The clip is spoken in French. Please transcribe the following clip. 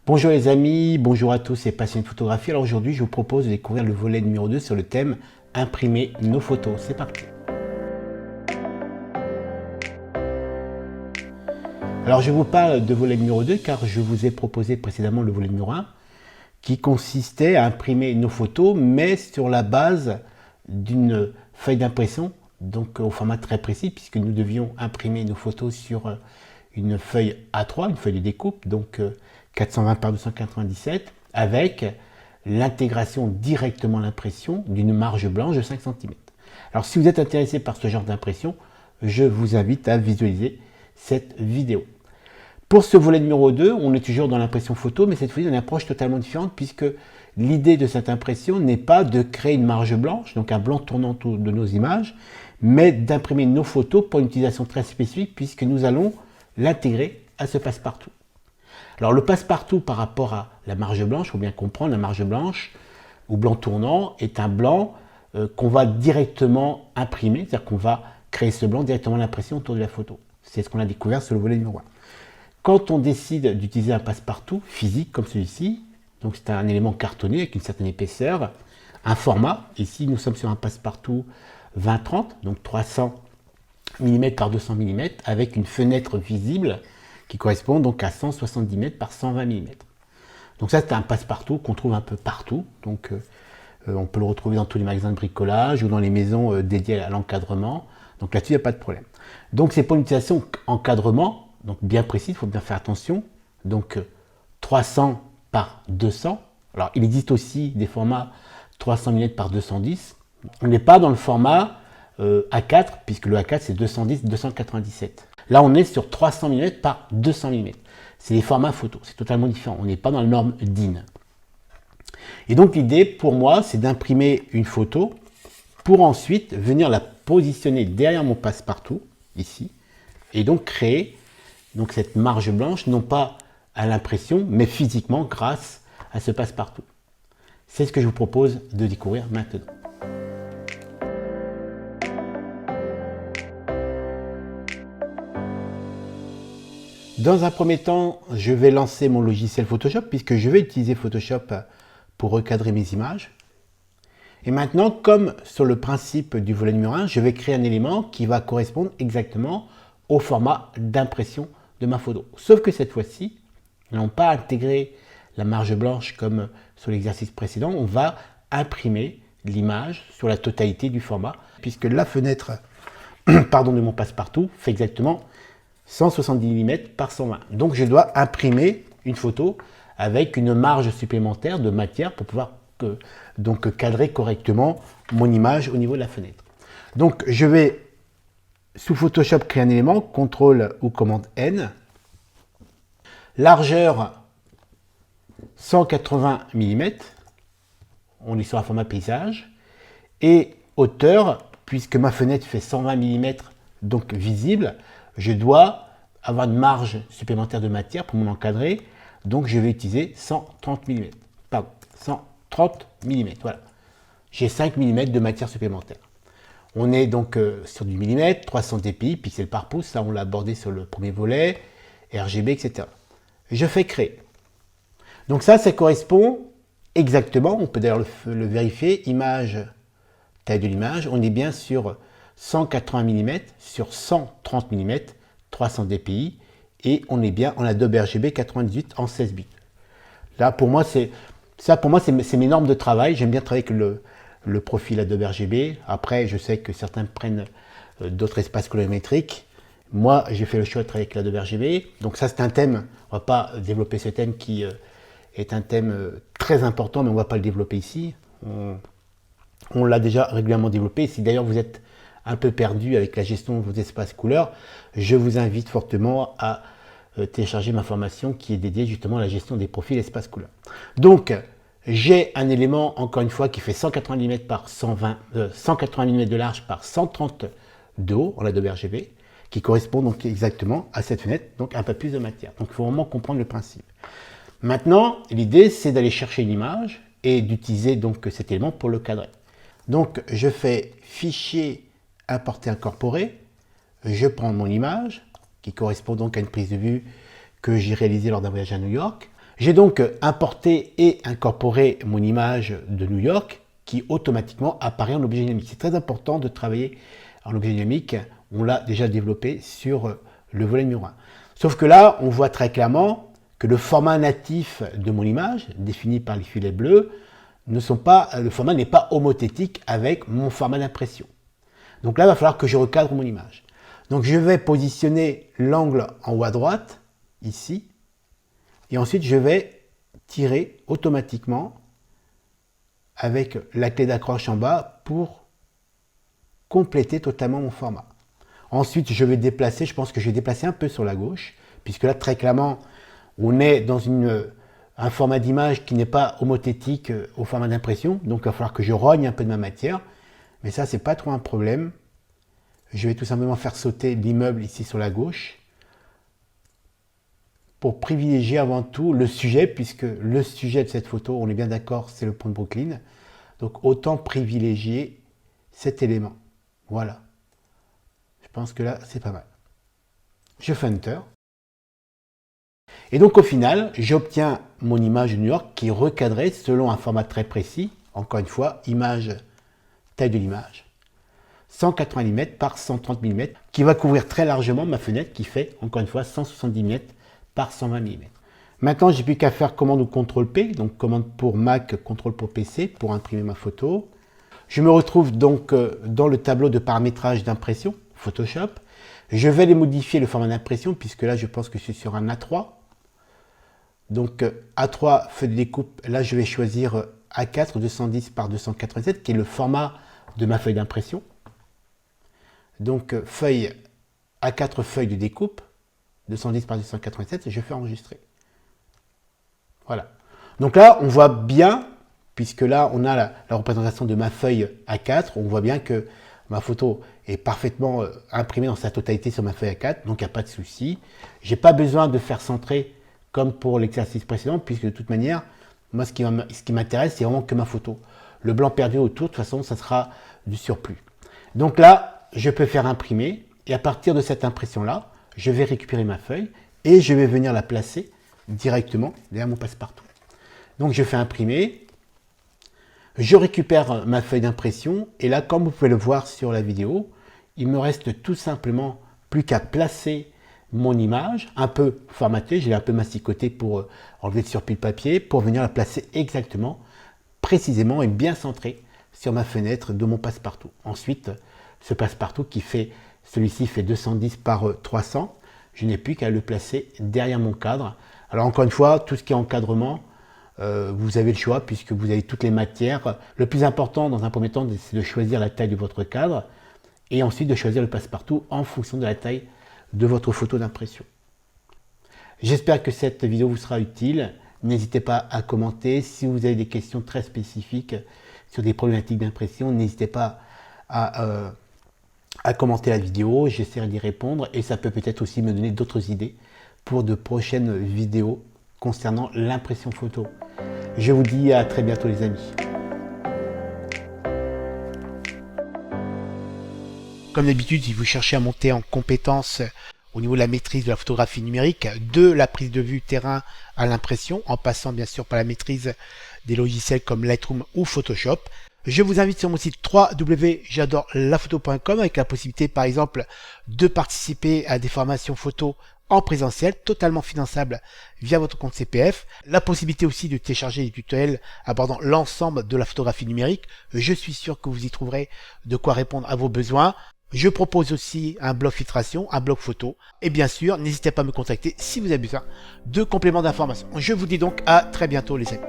Bonjour les amis, bonjour à tous et passionnés de photographie. Alors aujourd'hui, je vous propose de découvrir le volet numéro 2 sur le thème imprimer nos photos. C'est parti. Alors je vous parle de volet numéro 2 car je vous ai proposé précédemment le volet numéro 1 qui consistait à imprimer nos photos mais sur la base d'une feuille d'impression, donc au format très précis puisque nous devions imprimer nos photos sur une feuille A3, une feuille de découpe, donc 420 par 297, avec l'intégration directement à l'impression d'une marge blanche de 5 cm. Alors si vous êtes intéressé par ce genre d'impression, je vous invite à visualiser cette vidéo. Pour ce volet numéro 2, on est toujours dans l'impression photo, mais cette fois-ci, on a une approche totalement différente puisque l'idée de cette impression n'est pas de créer une marge blanche, donc un blanc tournant de nos images, mais d'imprimer nos photos pour une utilisation très spécifique puisque nous allons l'intégrer à ce passe-partout. Alors le passe-partout par rapport à la marge blanche, il faut bien comprendre, la marge blanche ou blanc tournant est un blanc qu'on va directement imprimer, c'est-à-dire qu'on va créer ce blanc directement à l'impression autour de la photo. C'est ce qu'on a découvert sur le volet numéro 1. Quand on décide d'utiliser un passe-partout physique comme celui-ci, donc c'est un élément cartonné avec une certaine épaisseur, un format, ici nous sommes sur un passe-partout 20-30, donc 300 mm par 200 mm, avec une fenêtre visible qui correspond donc à 170 m par 120 mm. Donc ça c'est un passe-partout qu'on trouve un peu partout, donc on peut le retrouver dans tous les magasins de bricolage ou dans les maisons dédiées à l'encadrement, donc là-dessus il n'y a pas de problème. Donc c'est pour une utilisation encadrement, donc bien précis, il faut bien faire attention, donc 300 par 200, alors il existe aussi des formats 300 mm par 210, on n'est pas dans le format A4, puisque le A4 c'est 210-297. Là on est sur 300 mm par 200 mm. C'est des formats photo, c'est totalement différent. On n'est pas dans la norme DIN. Et donc l'idée pour moi c'est d'imprimer une photo pour ensuite venir la positionner derrière mon passe-partout, ici, et donc créer donc, cette marge blanche, non pas à l'impression, mais physiquement grâce à ce passe-partout. C'est ce que je vous propose de découvrir maintenant. Dans un premier temps, je vais lancer mon logiciel Photoshop puisque je vais utiliser Photoshop pour recadrer mes images. Et maintenant, comme sur le principe du volet numéro 1, je vais créer un élément qui va correspondre exactement au format d'impression de ma photo. Sauf que cette fois-ci, nous n'allons pas intégrer la marge blanche comme sur l'exercice précédent, on va imprimer l'image sur la totalité du format puisque la fenêtre de mon passe-partout fait exactement 170 mm par 120. Donc je dois imprimer une photo avec une marge supplémentaire de matière pour pouvoir donc cadrer correctement mon image au niveau de la fenêtre. Donc je vais sous Photoshop créer un élément, CTRL ou commande N, largeur 180 mm, on est sur un format paysage, et hauteur, puisque ma fenêtre fait 120 mm, donc visible, je dois avoir une marge supplémentaire de matière pour m'encadrer, donc je vais utiliser 130 mm. Pardon, 130 mm, voilà. J'ai 5 mm de matière supplémentaire. On est donc sur du millimètre, 300 dpi, pixels par pouce, ça on l'a abordé sur le premier volet, RGB, etc. Je fais créer. Donc ça correspond exactement, on peut d'ailleurs le vérifier, image, taille de l'image, on est bien sur 180 mm sur 130 mm, 300 dpi, et on est bien en Adobe RGB 98 en 16 bits. Là pour moi c'est mes normes de travail, j'aime bien travailler avec le profil Adobe RGB. Après, je sais que certains prennent d'autres espaces colorimétriques. Moi, j'ai fait le choix de travailler avec l'Adobe RGB. Donc ça, c'est un thème. On ne va pas développer ce thème qui est un thème très important, mais on ne va pas le développer ici. On l'a déjà régulièrement développé. Si d'ailleurs vous êtes un peu perdu avec la gestion de vos espaces couleurs, je vous invite fortement à télécharger ma formation qui est dédiée justement à la gestion des profils espaces couleurs. Donc, j'ai un élément, encore une fois, qui fait 180 mm par 180 mm de large par 130 de haut en Adobe RGB, qui correspond donc exactement à cette fenêtre, donc un peu plus de matière. Donc il faut vraiment comprendre le principe. Maintenant, l'idée c'est d'aller chercher une image et d'utiliser donc cet élément pour le cadrer. Donc je fais Fichier, Importer, Incorporer, je prends mon image, qui correspond donc à une prise de vue que j'ai réalisée lors d'un voyage à New York. J'ai donc importé et incorporé mon image de New York qui automatiquement apparaît en objet dynamique. C'est très important de travailler en objet dynamique. On l'a déjà développé sur le volet numéro 1. Sauf que là, on voit très clairement que le format natif de mon image, défini par les filets bleus, le format n'est pas homothétique avec mon format d'impression. Donc là, il va falloir que je recadre mon image. Donc je vais positionner l'angle en haut à droite, ici, et ensuite je vais tirer automatiquement avec la clé d'accroche en bas pour compléter totalement mon format. Ensuite, je vais déplacer, je pense que je vais déplacer un peu sur la gauche, puisque là, très clairement, on est dans un format d'image qui n'est pas homothétique au format d'impression, donc il va falloir que je rogne un peu de ma matière, mais ça, c'est pas trop un problème. Je vais tout simplement faire sauter l'immeuble ici sur la gauche, pour privilégier avant tout le sujet, puisque le sujet de cette photo, on est bien d'accord, c'est le pont de Brooklyn, donc autant privilégier cet élément. Voilà. Je pense que là, c'est pas mal. Je fais Enter. Et donc au final, j'obtiens mon image de New York qui est recadrée selon un format très précis. Encore une fois, image, taille de l'image, 180 mm par 130 mm, qui va couvrir très largement ma fenêtre qui fait, encore une fois, 170 mm par 120 mm. Maintenant, j'ai plus qu'à faire commande ou CTRL-P, donc commande pour Mac, CTRL pour PC, pour imprimer ma photo. Je me retrouve donc dans le tableau de paramétrage d'impression, Photoshop. Je vais les modifier le format d'impression, puisque là, je pense que je suis sur un A3. Donc A3, feuille de découpe, là, je vais choisir A4 210 par 287, qui est le format de ma feuille d'impression. Donc feuille A4 feuille de découpe, 210 par 287, et je fais enregistrer. Voilà. Donc là, on voit bien, puisque là, on a la représentation de ma feuille A4, on voit bien que ma photo est parfaitement imprimée dans sa totalité sur ma feuille A4, donc il n'y a pas de souci. Je n'ai pas besoin de faire centrer comme pour l'exercice précédent, puisque de toute manière, moi, ce qui m'intéresse, c'est vraiment que ma photo. Le blanc perdu autour, de toute façon, ça sera du surplus. Donc là, je peux faire imprimer, et à partir de cette impression-là, je vais récupérer ma feuille, et je vais venir la placer directement derrière mon passe-partout. Donc je fais imprimer, je récupère ma feuille d'impression, et là, comme vous pouvez le voir sur la vidéo, il me reste tout simplement plus qu'à placer mon image, un peu formatée, je l'ai un peu masticoté pour enlever le surplus de papier, pour venir la placer exactement, précisément et bien centré sur ma fenêtre de mon passe-partout. Ensuite, ce passe-partout qui fait, celui-ci fait 210 par 300, je n'ai plus qu'à le placer derrière mon cadre. Alors encore une fois, tout ce qui est encadrement, vous avez le choix puisque vous avez toutes les matières. Le plus important dans un premier temps, c'est de choisir la taille de votre cadre et ensuite de choisir le passe-partout en fonction de la taille de votre photo d'impression. J'espère que cette vidéo vous sera utile. N'hésitez pas à commenter. Si vous avez des questions très spécifiques sur des problématiques d'impression, n'hésitez pas à commenter la vidéo. J'essaierai d'y répondre et ça peut peut-être aussi me donner d'autres idées pour de prochaines vidéos concernant l'impression photo. Je vous dis à très bientôt les amis. Comme d'habitude, si vous cherchez à monter en compétence au niveau de la maîtrise de la photographie numérique, de la prise de vue terrain à l'impression, en passant bien sûr par la maîtrise des logiciels comme Lightroom ou Photoshop, je vous invite sur mon site www.j'adorelaphoto.com avec la possibilité par exemple de participer à des formations photo en présentiel, totalement finançable via votre compte CPF. La possibilité aussi de télécharger des tutoriels abordant l'ensemble de la photographie numérique. Je suis sûr que vous y trouverez de quoi répondre à vos besoins. Je propose aussi un blog filtration, un blog photo. Et bien sûr, n'hésitez pas à me contacter si vous avez besoin de compléments d'information. Je vous dis donc à très bientôt les amis.